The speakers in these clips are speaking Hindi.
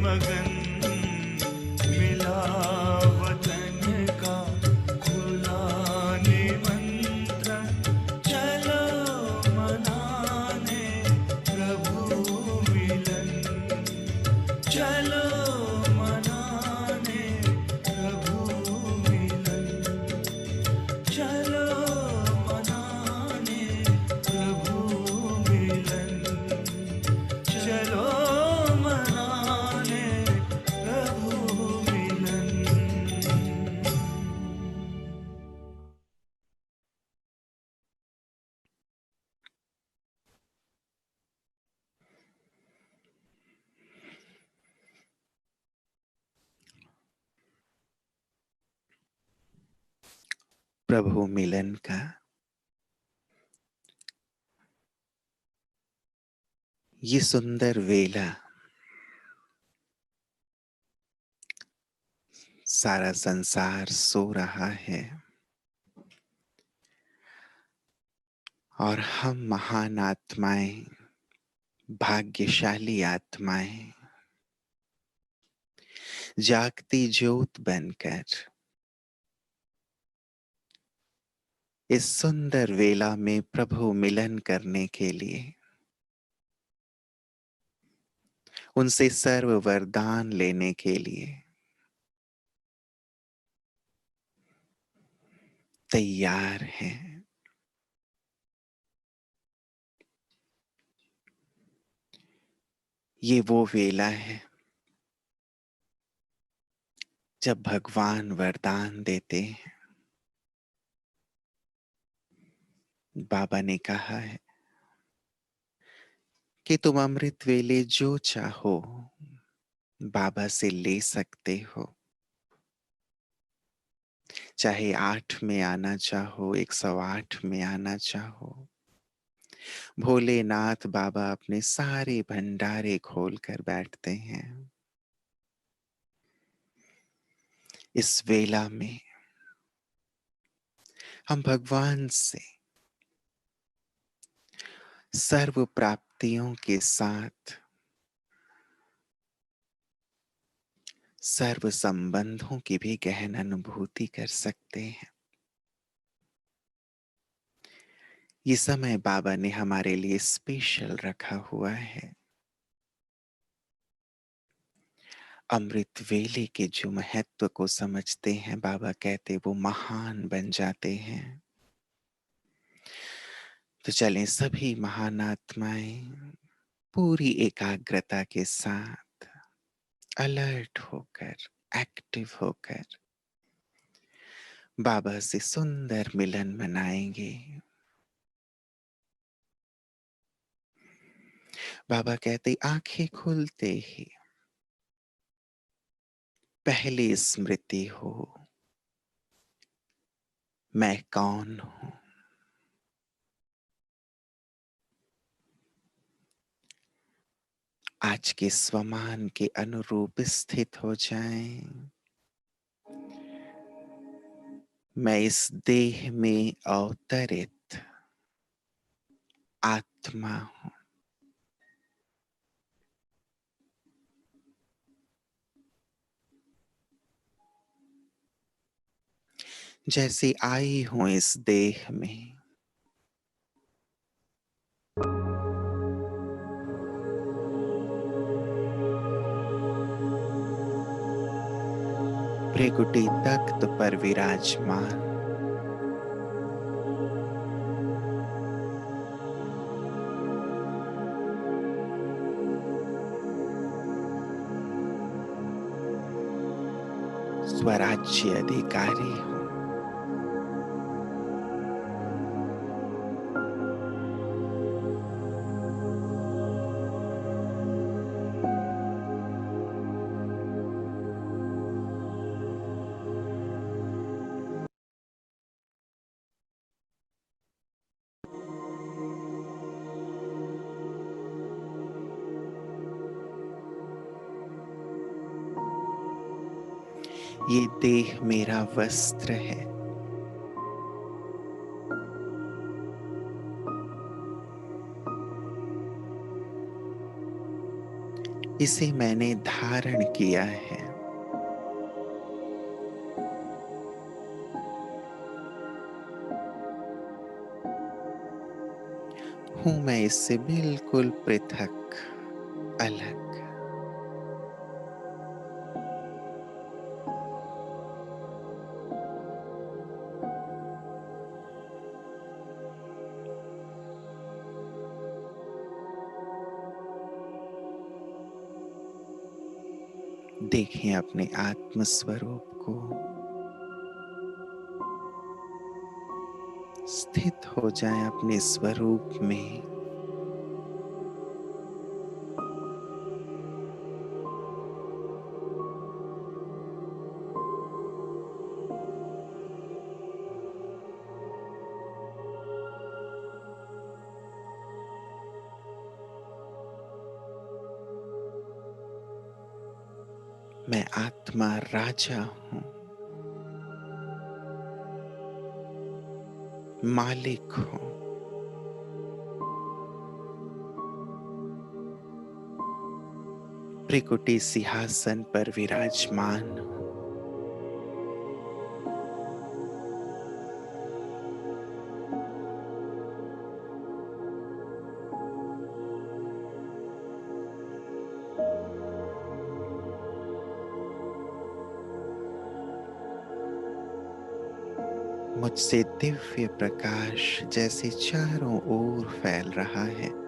मगन, मिला वतन का खुला निमंत्रण, चलो मनाने प्रभु मिलन, चलो मनाने प्रभु मिलन, चलो मनाने प्रभु मिलन, चलो मनाने प्रभु मिलन। प्रभु मिलन का ये सुंदर वेला सारा संसार सो रहा है और हम महान आत्माएं, भाग्यशाली आत्माएं जागती ज्योत बनकर इस सुंदर वेला में प्रभु मिलन करने के लिए, उनसे सर्व वरदान लेने के लिए तैयार हैं। ये वो वेला है जब भगवान वरदान देते हैं। बाबा ने कहा है कि तुम अमृत वेले जो चाहो बाबा से ले सकते हो, चाहे 8 में आना चाहो, 108 में आना चाहो। भोलेनाथ बाबा अपने सारे भंडारे खोल कर बैठते हैं। इस वेला में हम भगवान से सर्व प्राप्तियों के साथ सर्व संबंधों की भी गहन अनुभूति कर सकते हैं। ये समय बाबा ने हमारे लिए स्पेशल रखा हुआ है। अमृत वेले के जो महत्व को समझते हैं, बाबा कहते वो महान बन जाते हैं। तो चलें सभी महान आत्माएं पूरी एकाग्रता के साथ अलर्ट होकर, एक्टिव होकर बाबा से सुंदर मिलन मनाएंगे। बाबा कहते आंखें खुलते ही पहली स्मृति हो, मैं कौन हूं। आज के स्वमान के अनुरूप स्थित हो जाएं। मैं इस देह में अवतरित आत्मा हूं। जैसे आई हूं इस देह में, भृगुटी तख्त पर विराजमान, स्वराज्य अधिकारी हूं। ये देह मेरा वस्त्र है। इसे मैंने धारण किया है। हूं मैं इससे बिल्कुल पृथक, अलग। देखें अपने आत्म स्वरूप को, स्थित हो जाएं अपने स्वरूप में। मैं आत्मा राजा हूं, मालिक हूं। त्रिकुटी सिंहासन पर विराजमान हूं। मुझसे दिव्य प्रकाश जैसे चारों ओर फैल रहा है।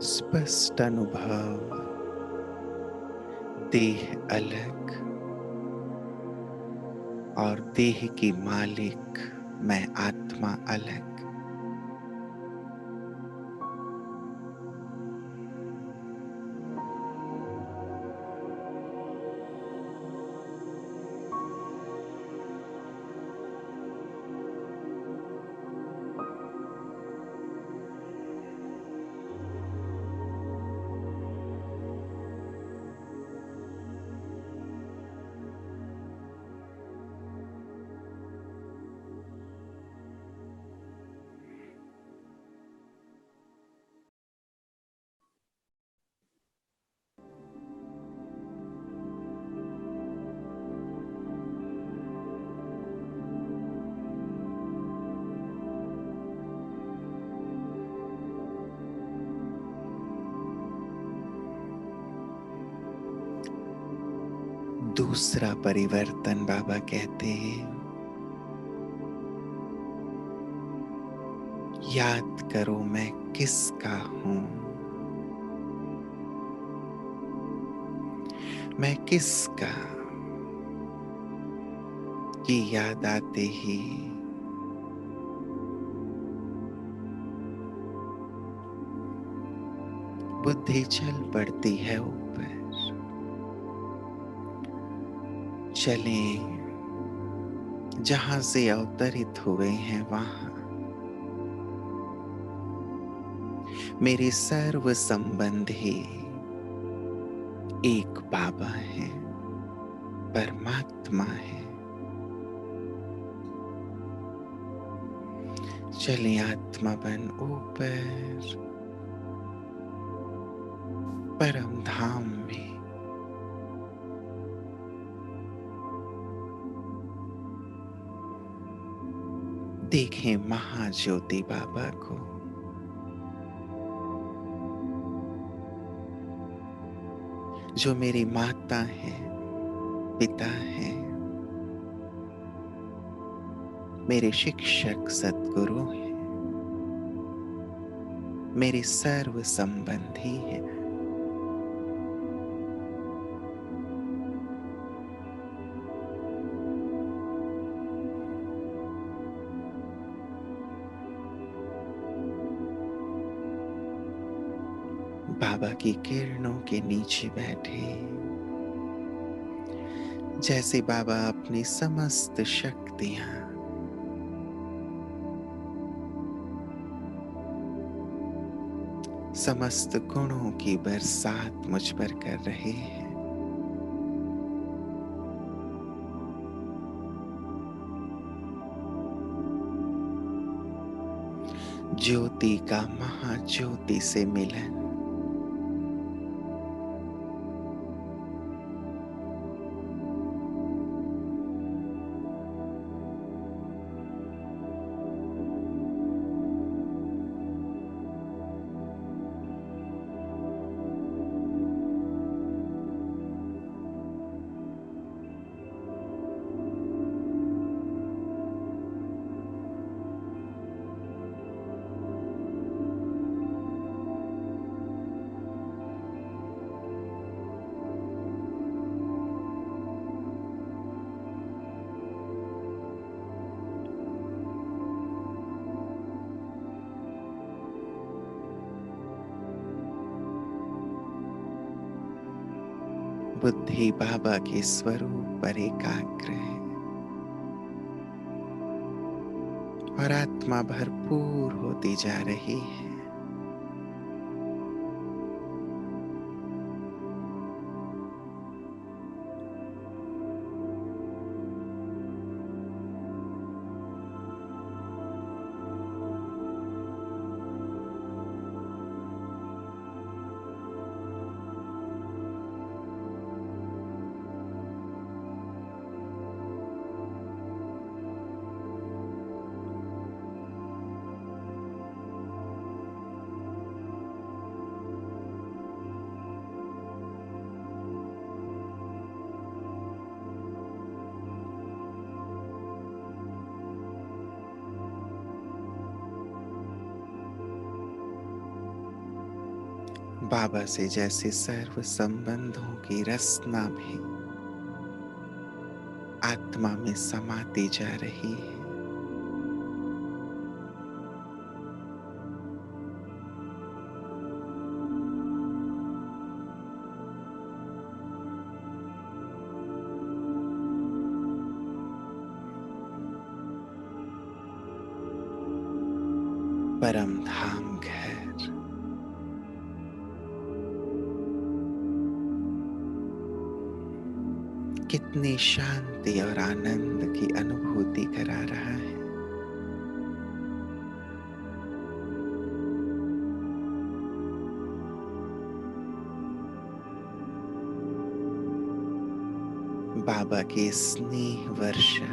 स्पष्ट अनुभव, देह अलग और देह की मालिक मैं आत्मा अलग। दूसरा परिवर्तन बाबा कहते हैं, याद करो मैं किसका हूं। मैं किसका, की याद आते ही बुद्धि चल पड़ती है ऊपर। चलें जहां से अवतरित हुए हैं वहां। मेरे सर्व संबंधी एक बाबा है, परमात्मा है। चलें आत्मा बन ऊपर परम धाम में। देखें महाज्योति बाबा को। जो मेरी माता है, पिता है, मेरे शिक्षक सद्गुरु हैं, मेरे सर्व संबंधी हैं। बाबा की किरणों के नीचे बैठे, जैसे बाबा अपनी समस्त शक्तियां, समस्त गुणों की बरसात मुझ पर कर रहे हैं। ज्योति का महाज्योति से मिलन, बुद्धि बाबा के स्वरूप पर एकाग्र है और आत्मा भरपूर होती जा रही है। बाबा से जैसे सर्व संबंधों की रसना भी आत्मा में समाती जा रही है। परम धाम घर, कितनी शांति और आनंद की अनुभूति करा रहा है। बाबा की स्नेह वर्षा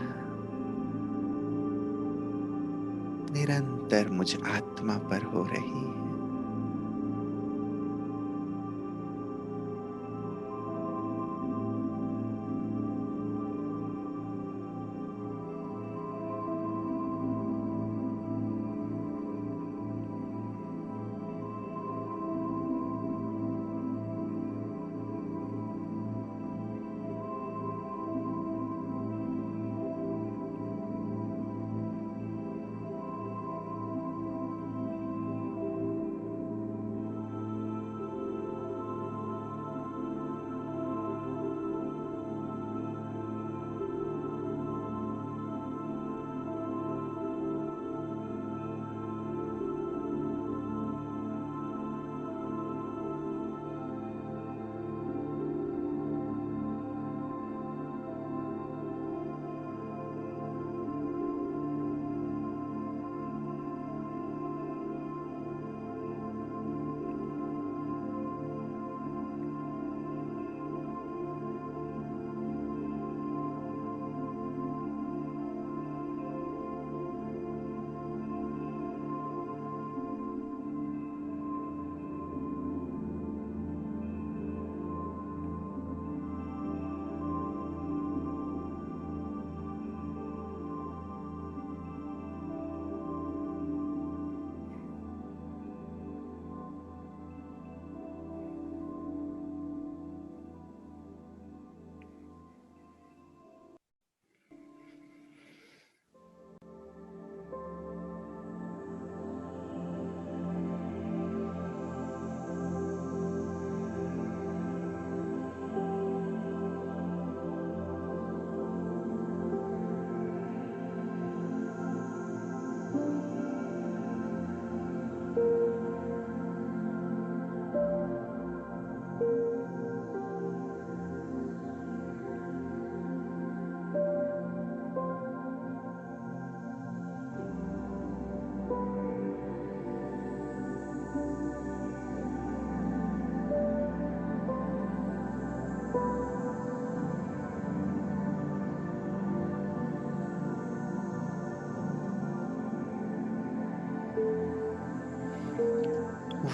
निरंतर मुझ आत्मा पर हो रही है।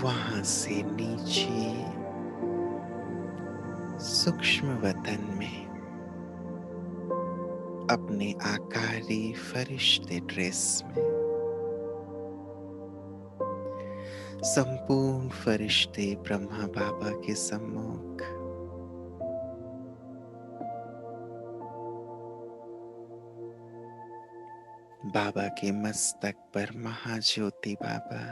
वहां से नीचे सूक्ष्म वतन में अपने आकारी फरिश्ते ड्रेस में संपूर्ण फरिश्ते ब्रह्मा बाबा के सम्मुख बाबा के मस्तक पर महाज्योति बाबा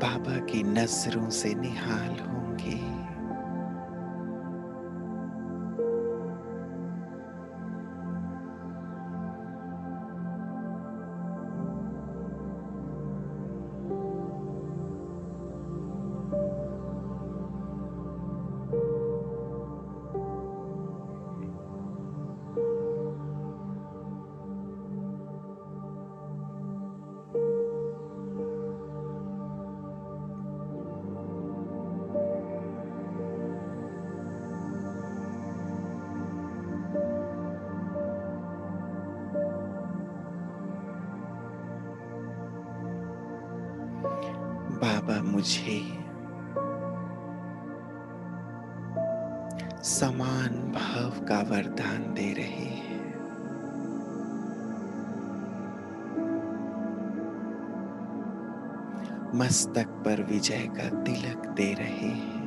बाबा की नजरों से निहाल होंगे। बाबा मुझे समान भाव का वरदान दे रहे हैं। मस्तक पर विजय का तिलक दे रहे हैं।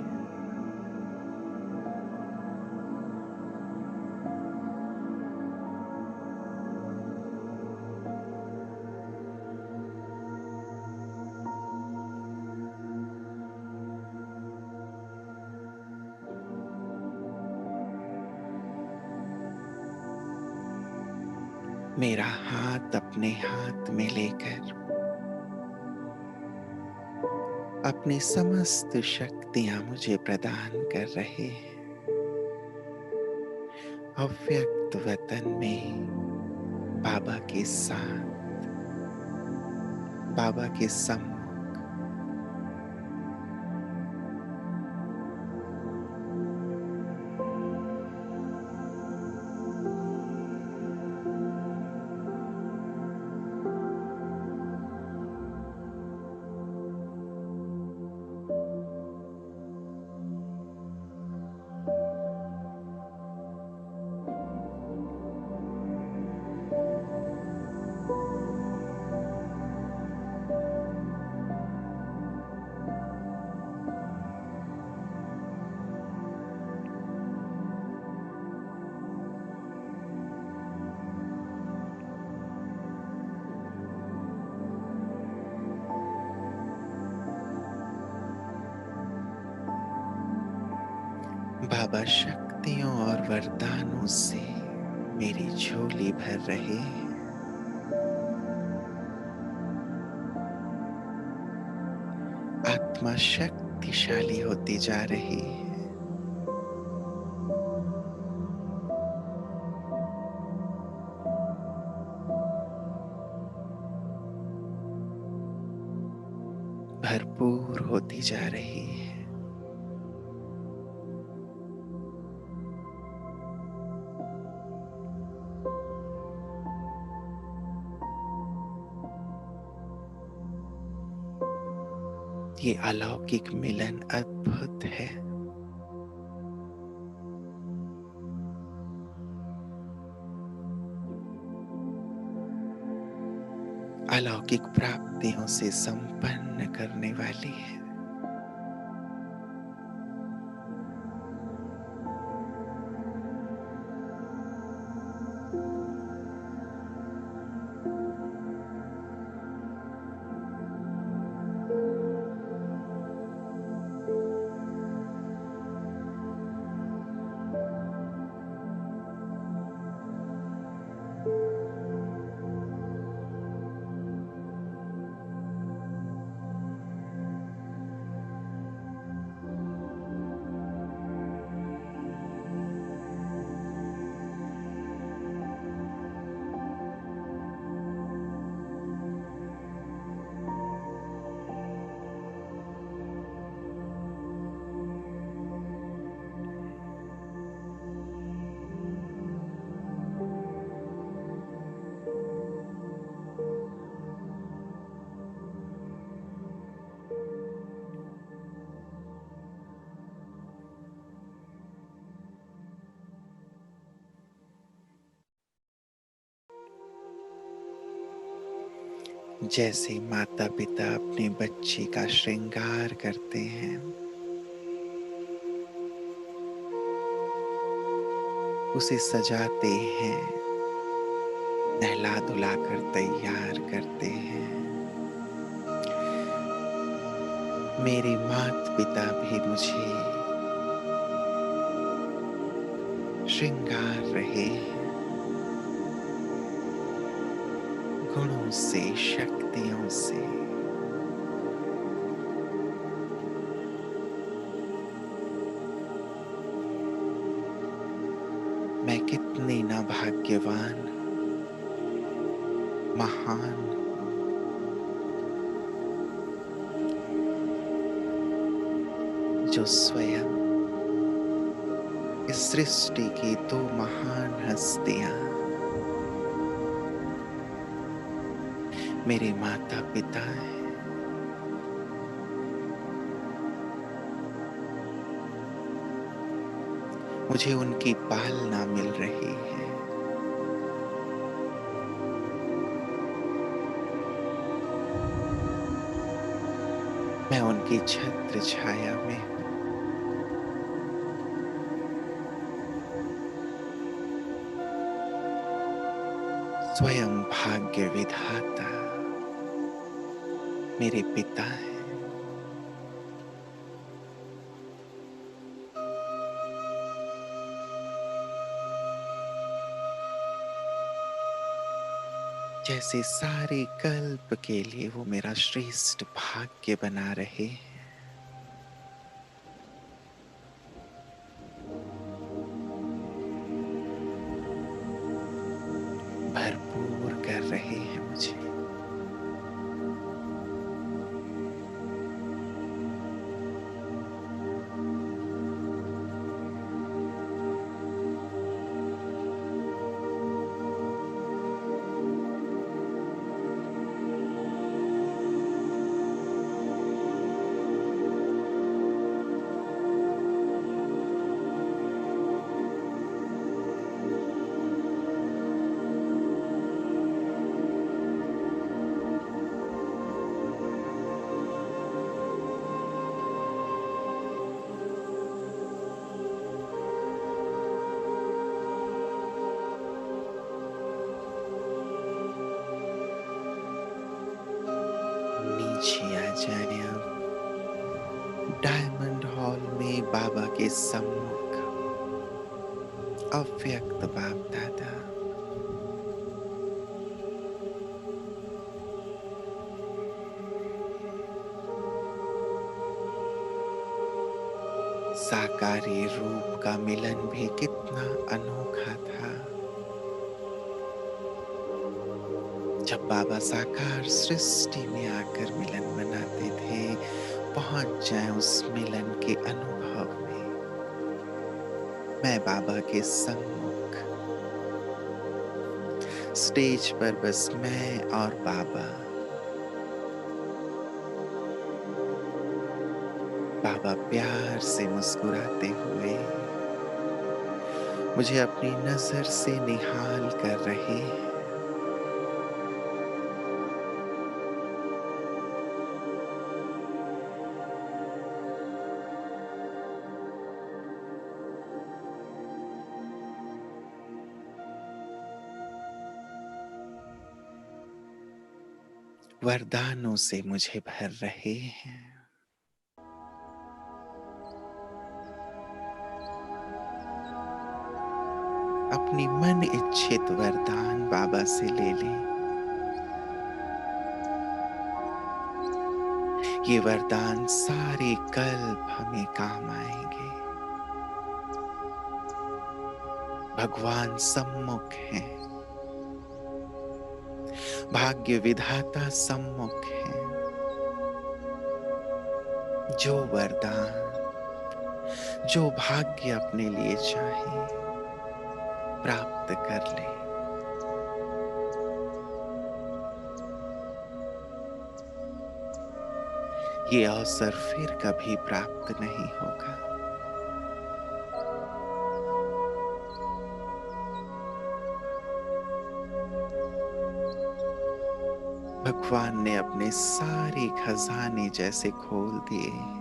मेरा हाथ अपने हाथ में लेकर अपनी समस्त शक्तियां मुझे प्रदान कर रहे हैं। अव्यक्त वतन में बाबा के साथ, बाबा के सम्मुख बाबा शक्तियों और वरदानों से मेरी झोली भर रहे हैं। आत्मा शक्तिशाली होती जा रही है। भरपूर होती जा रही है। ये अलौकिक मिलन अद्भुत है। अलौकिक प्राप्तियों से संपन्न करने वाली है। जैसे माता पिता अपने बच्चे का श्रृंगार करते हैं, उसे सजाते हैं, नहला धुलाकर तैयार करते हैं, मेरे माता पिता भी मुझे श्रृंगार रहे हैं, गुणों से, शक्तियों से। मैं कितने ना भाग्यवान, महान, जो स्वयं इस सृष्टि की दो महान हस्तियां मेरे माता पिता हैं। मुझे उनकी पालना मिल रही है। मैं उनकी छत्र छाया में हूं। स्वयं भाग्य विधाता मेरे पिता हैं। जैसे सारे कल्प के लिए वो मेरा श्रेष्ठ भाग्य बना रहे हैं, भरपूर कर रहे हैं मुझे। नीचे आ जाए अब डायमंड हॉल में बाबा के सम्मुख, अव्यक्त बाप दादा साकारी रूप का मिलन भी कितना अनोखा था। जब बाबा साकार सृष्टि में आकर मिलन मनाते थे, पहुंच जाए उस मिलन के अनुभव में। मैं बाबा के सम्मुख स्टेज पर बस मैं और बाबा, बाबा प्यार से मुस्कुराते हुए मुझे अपनी नजर से निहाल कर रहे हैं। वरदानों से मुझे भर रहे हैं। अपनी मन इच्छित वरदान बाबा से ले लें। ये वरदान सारे कल्प हमें काम आएंगे। भगवान सम्मुख हैं, भाग्य विधाता सम्मुख हैं। जो वरदान, जो भाग्य अपने लिए चाहे प्राप्त कर ले। ये अवसर फिर कभी प्राप्त नहीं होगा। भगवान ने अपने सारे खजाने जैसे खोल दिए हैं।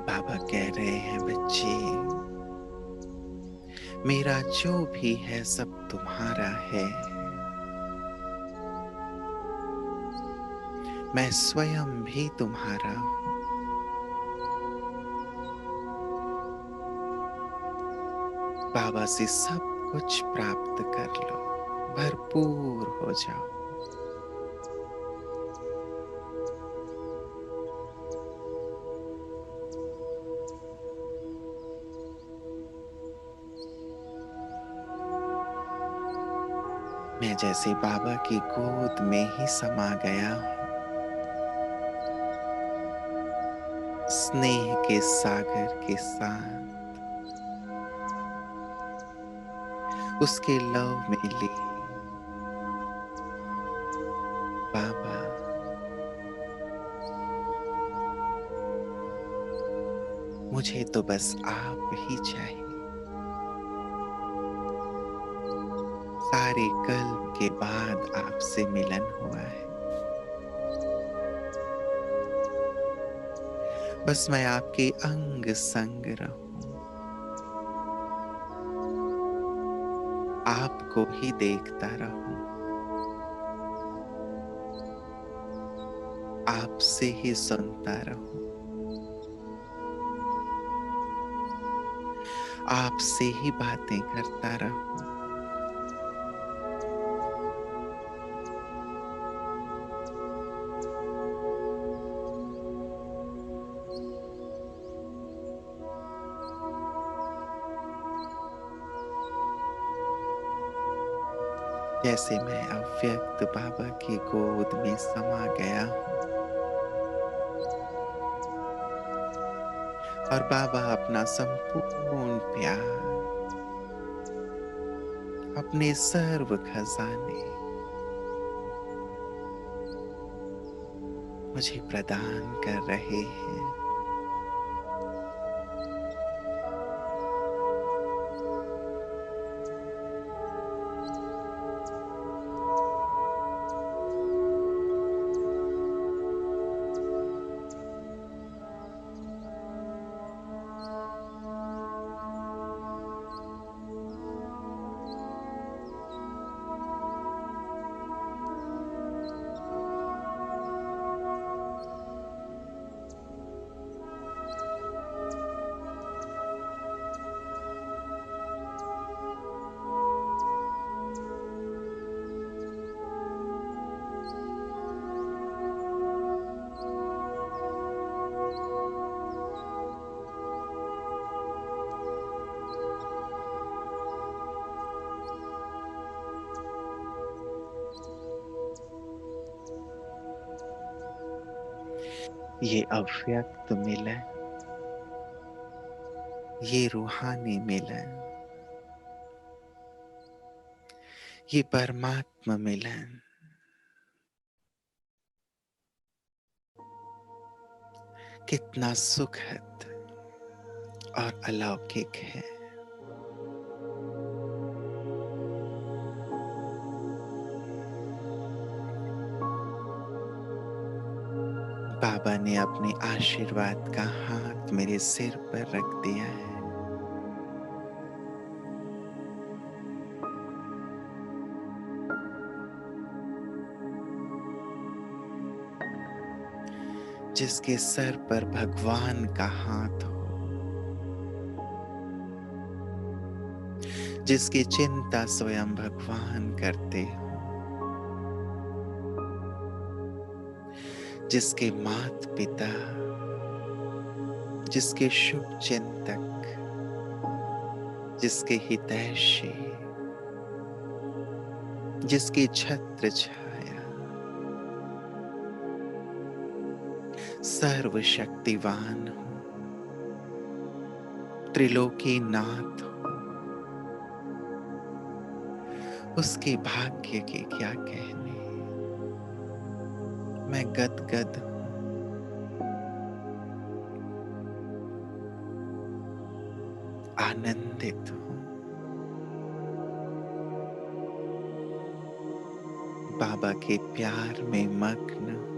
बाबा कह रहे हैं, बच्चे, मेरा जो भी है सब तुम्हारा है। मैं स्वयं भी तुम्हारा हूँ। बाबा से सब कुछ प्राप्त कर लो, भरपूर हो जाओ। मैं जैसे बाबा की गोद में ही समा गया हूँ, स्नेह के सागर के साथ, उसके लव में लीन। बाबा, मुझे तो बस आप ही चाहिए। सारे कल्प के बाद आपसे मिलन हुआ है। बस मैं आपके अंग संग रहूं, आपको ही देखता रहूं, आपसे ही सुनता रहूं, आपसे ही बातें करता रहूं। जैसे मैं अव्यक्त बाबा की गोद में समा गया हूं और बाबा अपना संपूर्ण प्यार, अपने सर्व खजाने मुझे प्रदान कर रहे हैं। ये अव्यक्त मिलन, ये रूहानी मिलन, ये परमात्मा मिलन कितना सुखद और अलौकिक है। बाबा ने अपने आशीर्वाद का हाथ मेरे सिर पर रख दिया है। जिसके सर पर भगवान का हाथ हो, जिसकी चिंता स्वयं भगवान करते हो, जिसके माता पिता, जिसके शुभ चिंतक, जिसके हितैषी, जिसकी छत्र छाया सर्वशक्तिवान हो, त्रिलोकी नाथ हो, उसके भाग्य के क्या कहने। मैं गदगद हूँ, आनंदित हूँ। बाबा के प्यार में मग्न हूँ।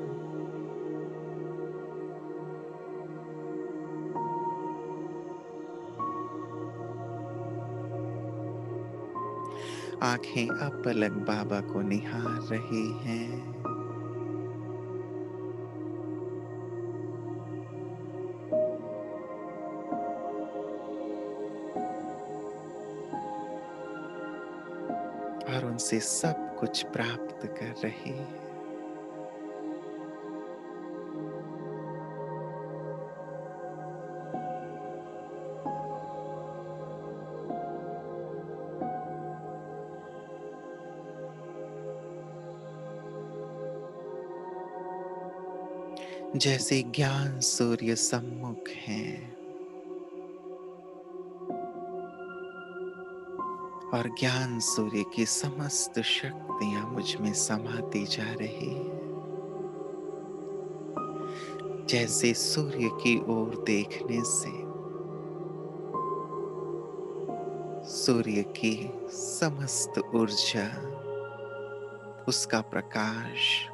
आंखें अपलक बाबा को निहार रही हैं। और उनसे सब कुछ प्राप्त कर रही है। जैसे ज्ञान सूर्य सम्मुख हैं और ज्ञान सूर्य की समस्त शक्तियां मुझ में समाती जा रही हैं। जैसे सूर्य की ओर देखने से सूर्य की समस्त ऊर्जा, उसका प्रकाश,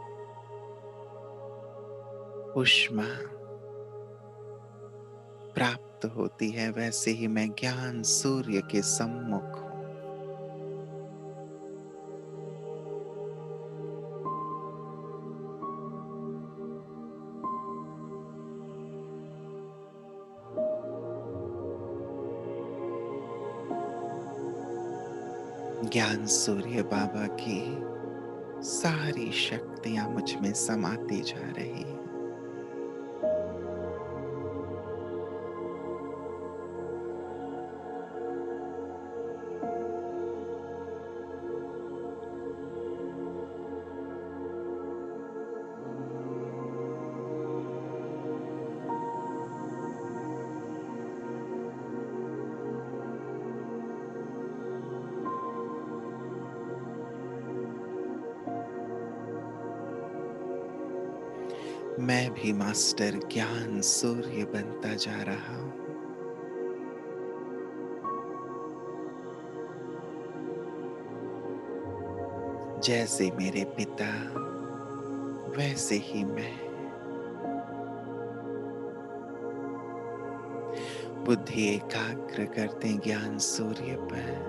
ऊष्मा प्राप्त होती है, वैसे ही मैं ज्ञान सूर्य के सम्मुख हूं। ज्ञान सूर्य बाबा की सारी शक्तियां मुझ में समाती जा रही हैं। मैं भी मास्टर ज्ञान सूर्य बनता जा रहा हूं। जैसे मेरे पिता वैसे ही मैं। बुद्धि एकाग्र करते ज्ञान सूर्य पर,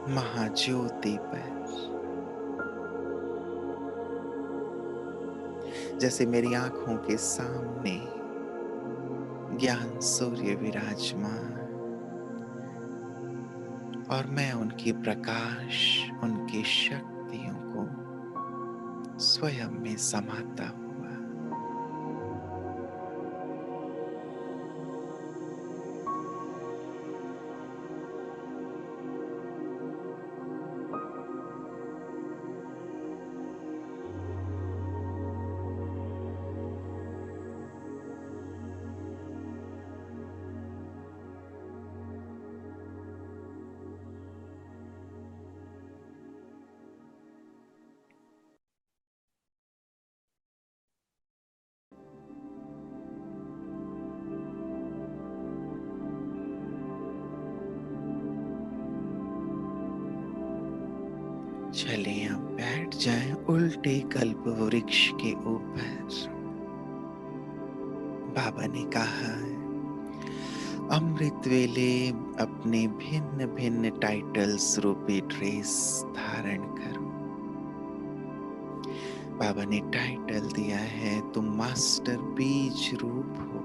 महाज्योति पर। जैसे मेरी आंखों के सामने ज्ञान सूर्य विराजमान और मैं उनकी प्रकाश, उनकी शक्तियों को स्वयं में समाता हुआ। चलिए अब बैठ जाएं उल्टे कल्प वृक्ष के ऊपर। बाबा ने कहा, अमृत वेले अपने भिन्न भिन्न टाइटल्स रूपी ड्रेस धारण करो। बाबा ने टाइटल दिया है, तुम मास्टर बीज रूप हो।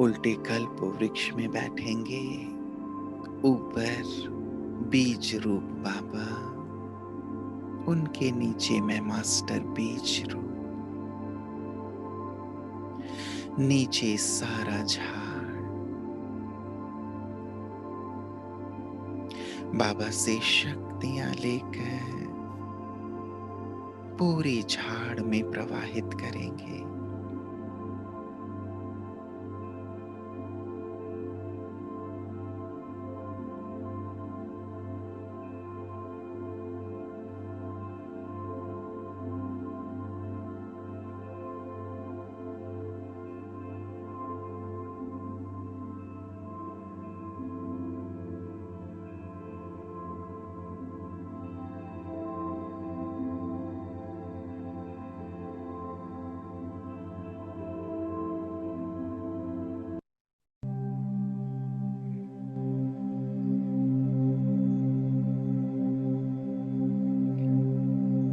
उल्टे कल्प वृक्ष में बैठेंगे, ऊपर बीज रूप बाबा, उनके नीचे मैं मास्टर बीज रूप। नीचे सारा झाड़। बाबा से शक्तियां लेकर पूरी झाड़ में प्रवाहित करेंगे।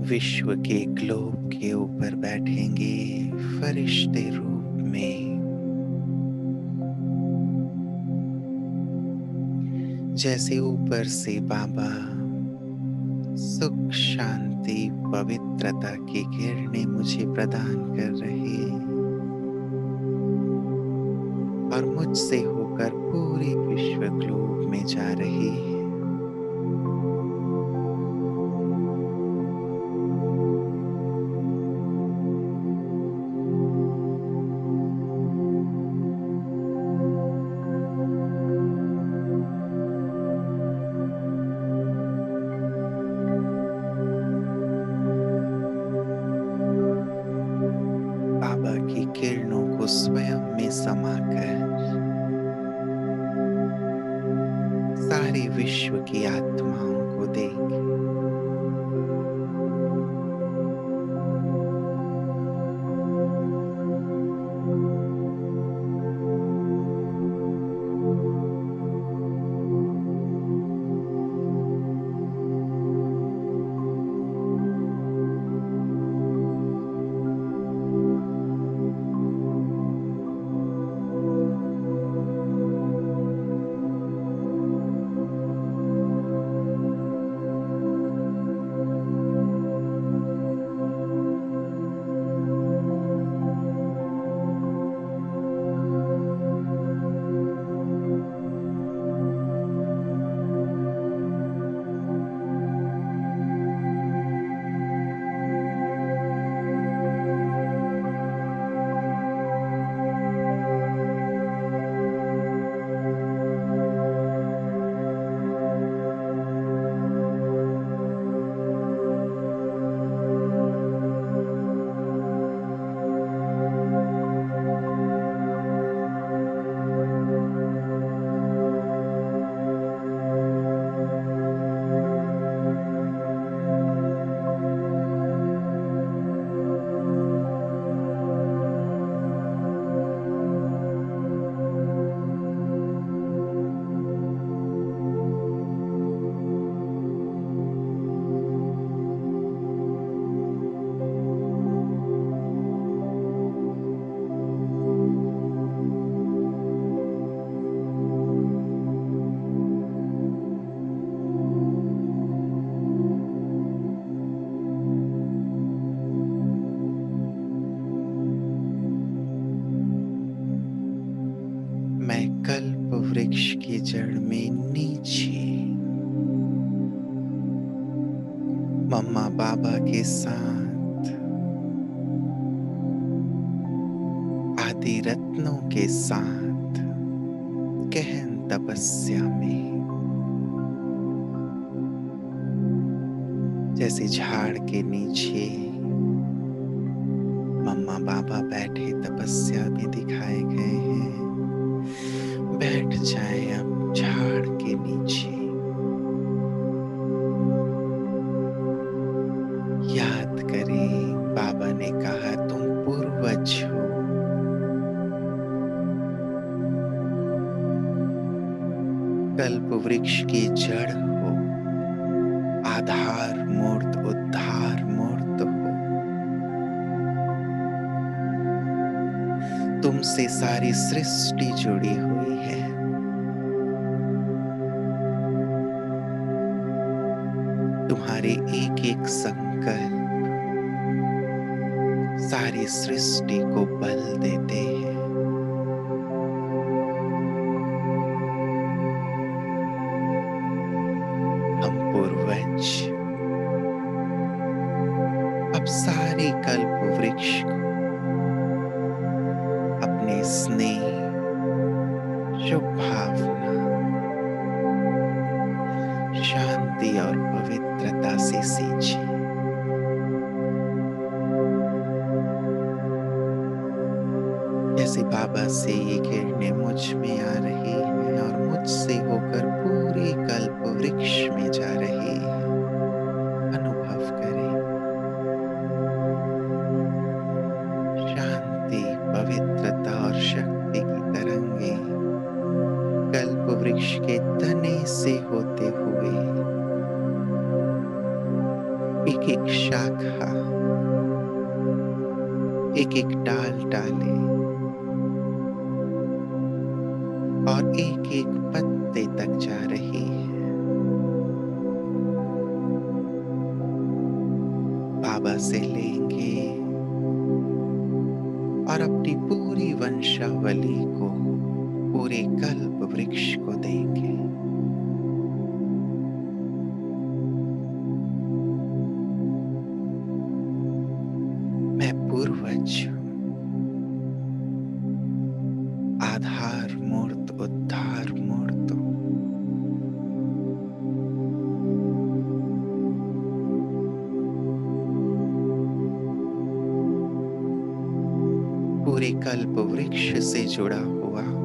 विश्व के ग्लोब के ऊपर बैठेंगे फरिश्ते रूप में। जैसे ऊपर से बाबा सुख, शांति, पवित्रता की किरणें मुझे प्रदान कर रहे हैं और मुझसे होकर पूरे विश्व ग्लोब में जा रही है। बाबा की किरणों को स्वयं में समाकर सारे विश्व की आत्माओं को देंगे। मैं कल्प वृक्ष की जड़ में नीचे मम्मा बाबा के साथ, आदि रत्नों के साथ गहन तपस्या में, जैसे झाड़ के नीचे मम्मा बाबा बैठे तपस्या में दिखाए गए हैं, बैठ जाए अब झाड़ के नीचे। याद करें बाबा ने कहा तुम पूर्वज हो। कल्प वृक्ष की जड़ हो, आधार मूर्त उद्धार मूर्त हो। तुमसे सारी सृष्टि जुड़ी हुई है। तुम्हारे एक एक संकल्प सारी सृष्टि को बल देते हैं। हम पूर्वज अब सारे कल्प वृक्ष को अपने स्नेह, शुभ भावना, शांति और पवित्रता से सींचे। जैसे बाबा से ये किरणें मुझ में आ रही हैं और मुझसे होकर पूरे कल्प वृक्ष में जा रही है, अनुभव करें शांति, पवित्रता और शक्ति की तरंगे कल्प वृक्ष के तने से होते हुए एक एक शाखा, एक एक डाल डाले और एक एक पत्ते तक जा रही है। बाबा से लेंगे और अपनी पूरी वंशावली को, पूरे कल्प वृक्ष को देंगे। मैं पूर्वज हूं, आधार मूर्त उद्धार मूर्त हूं। पूरे कल्प वृक्ष से जुड़ा हुआ हूं।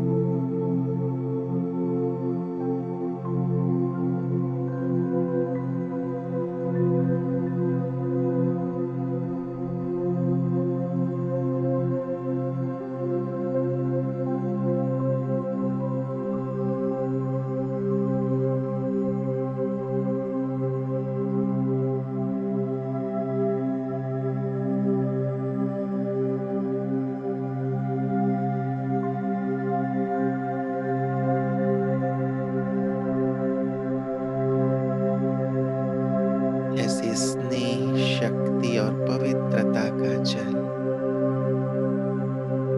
जैसे स्नेह, शक्ति और पवित्रता का जल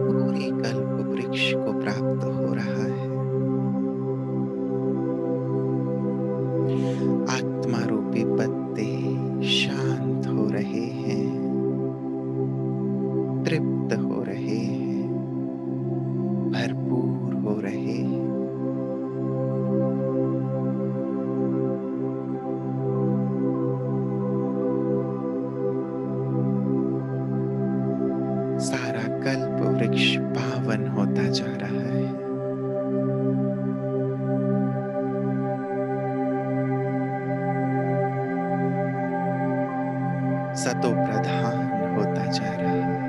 पूरे कल्प वृक्ष को प्राप्त हो रहा है। आत्मा रूपी पत्ते शांत हो रहे हैं, तृप्त हो रहे हैं, भरपूर हो रहे हैं। सारा कल्प वृक्ष पावन होता जा रहा है। सतो प्रधान होता जा रहा है।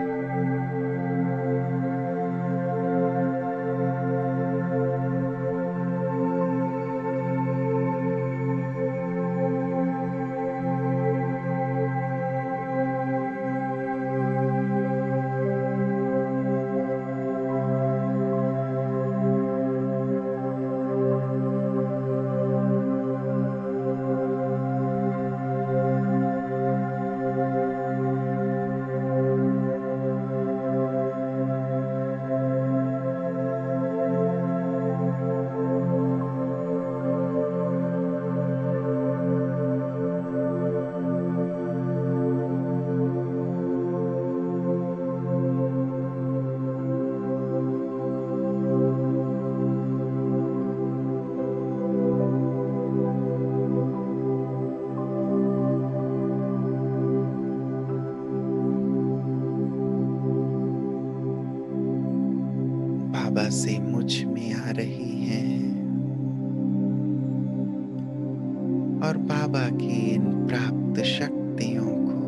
बाबा से मुझ में आ रही हैं और बाबा की इन प्राप्त शक्तियों को,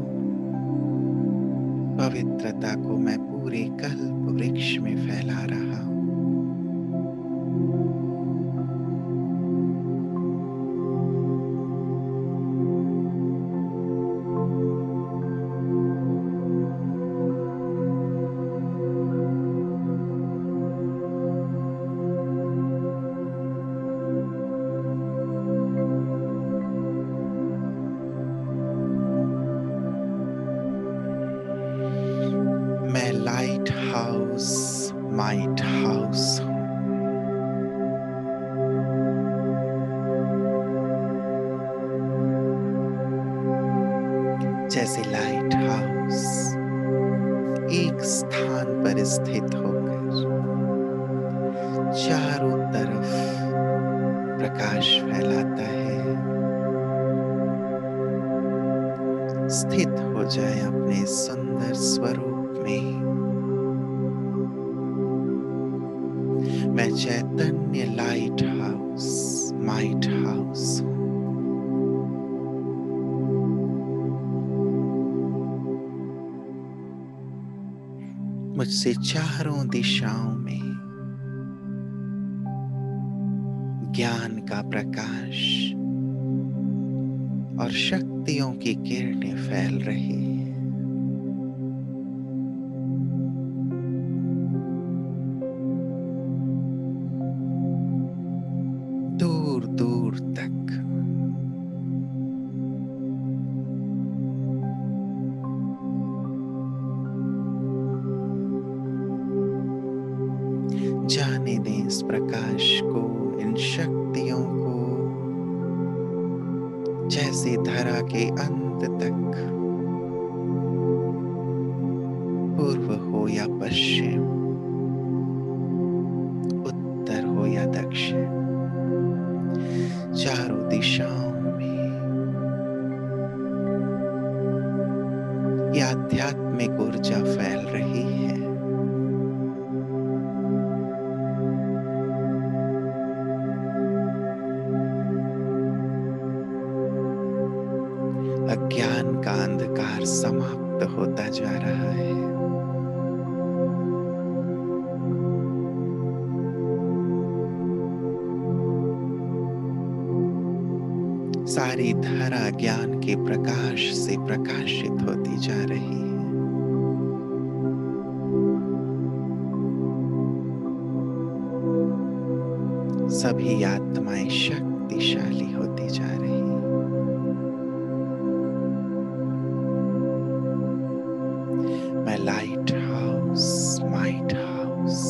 पवित्रता को मैं पूरे कल्प वृक्ष में फैला रहा हूं। मैं लाइट हाउस, माइट हाउस हूं। जैसे लाइट हाउस एक स्थान पर स्थित होकर चारों तरफ प्रकाश फैलाता है, स्थित हो जाए अपने सुंदर स्वरूप में। मैं चैतन्य लाइट हाउस, माइट हाउस हूं। मुझसे चारों दिशाओं में ज्ञान का प्रकाश और शक्ति शक्तियों की किरणें फैल रही हैं। दूर दूर तक। जाने दें इस प्रकाश को, इन शक्तियों को, जैसे धरा के अंत तक, पूर्व हो या पश्चिम, उत्तर हो या दक्षिण, चारों दिशाओं में ये आध्यात्मिक ऊर्जा फैल रही है। अज्ञान का अंधकार समाप्त होता जा रहा है। सारी धरा ज्ञान के प्रकाश से प्रकाशित होती जा रही है। सभी आत्माएं शक्तिशाली होती जा रही हैं। मैं light house, might house,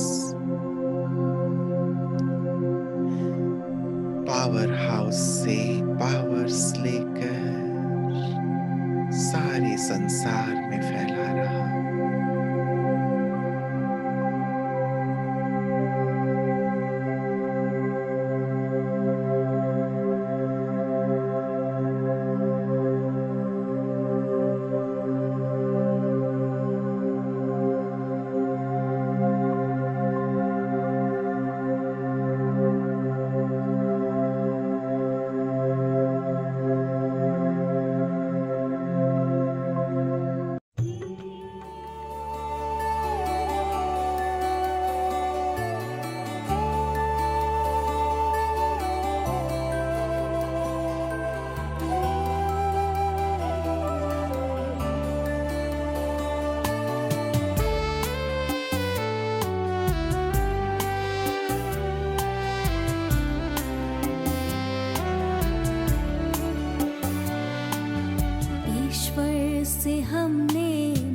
power house से पावर्स लेकर सारे संसार में फैला रहा हूं। ईश्वर से हमने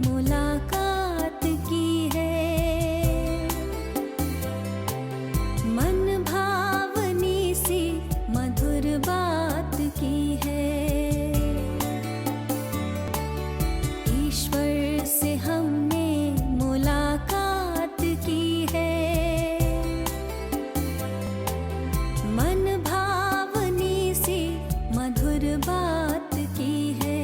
मुलाकात की है, मन भावनी सी मधुर बात की है। ईश्वर से हमने मुलाकात की है, मन भावनी सी मधुर बात की है।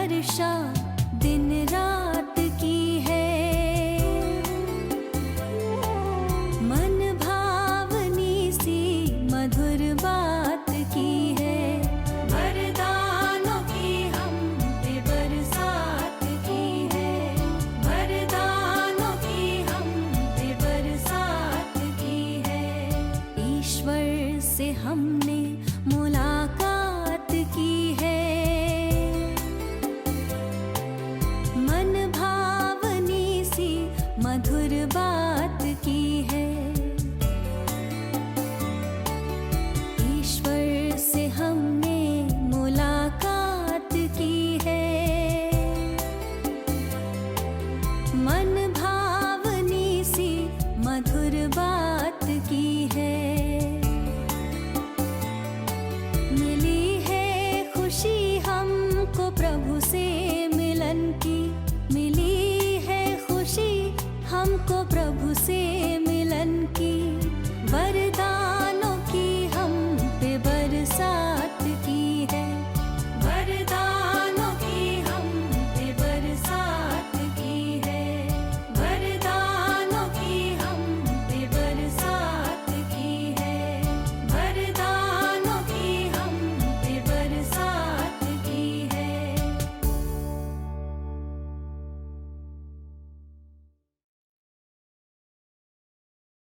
वर्षा दिन रात की है। मन भावनी सी मधुर बात की है। वरदानों की हम पे बरसात की है। वरदानों की हम पे बरसात की है। ईश्वर से हमने